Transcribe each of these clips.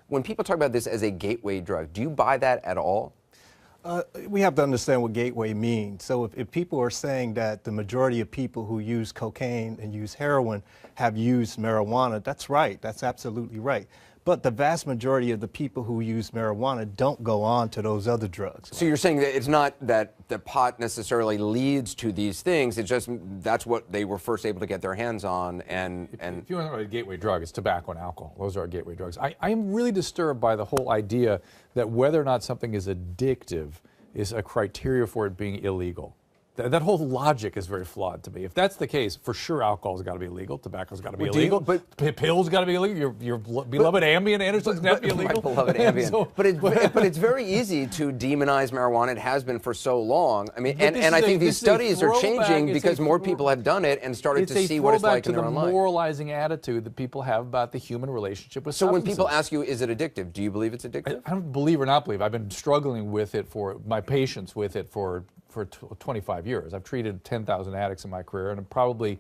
When people talk about this as a gateway drug, do you buy that at all? We have to understand what gateway means. So if people are saying that the majority of people who use cocaine and use heroin have used marijuana, that's right. That's absolutely right. But the vast majority of the people who use marijuana don't go on to those other drugs. So you're saying that it's not that the pot necessarily leads to these things, it's just that's what they were first able to get their hands on. And if you want to talk about a gateway drug, it's tobacco and alcohol. Those are our gateway drugs. I am really disturbed by the whole idea that whether or not something is addictive is a criteria for it being illegal. That whole logic is very flawed to me. If that's the case, for sure alcohol's got to be illegal, tobacco's got to be illegal, but pills got to be illegal. Your beloved Ambien, Anderson's got to be illegal. My beloved Ambien. So, but it's very easy to demonize marijuana. It has been for so long. I mean, and I think these studies are changing because more people have done it and started to see what it's like in their own life. It's a moralizing attitude that people have about the human relationship with substances. So when people ask you, is it addictive? Do you believe it's addictive? I don't believe or not believe. I've been struggling with it for my patients with it for 25 years. I've treated 10,000 addicts in my career, and probably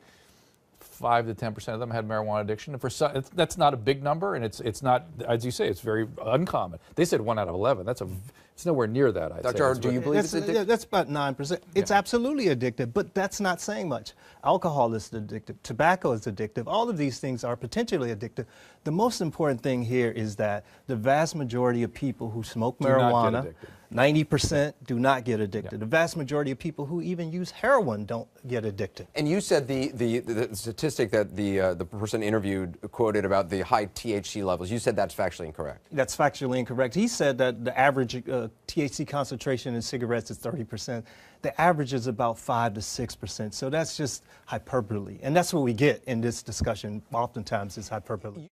5 to 10% of them had marijuana addiction. And for some, that's not a big number, and it's not, as you say, it's very uncommon. They said 1 out of 11. It's nowhere near that. I'd Dr. say. Do you believe it's addictive? That's about 9%. It's absolutely addictive, but that's not saying much. Alcohol is addictive. Tobacco is addictive. All of these things are potentially addictive. The most important thing here is that the vast majority of people who smoke marijuana, 90% do not get addicted. Yeah. The vast majority of people who even use heroin don't get addicted. And you said the statistic that the person interviewed quoted about the high THC levels, you said that's factually incorrect. That's factually incorrect. He said that the average THC concentration in cigarettes is 30%. The average is about 5 to 6%. So that's just hyperbole. And that's what we get in this discussion oftentimes is hyperbole.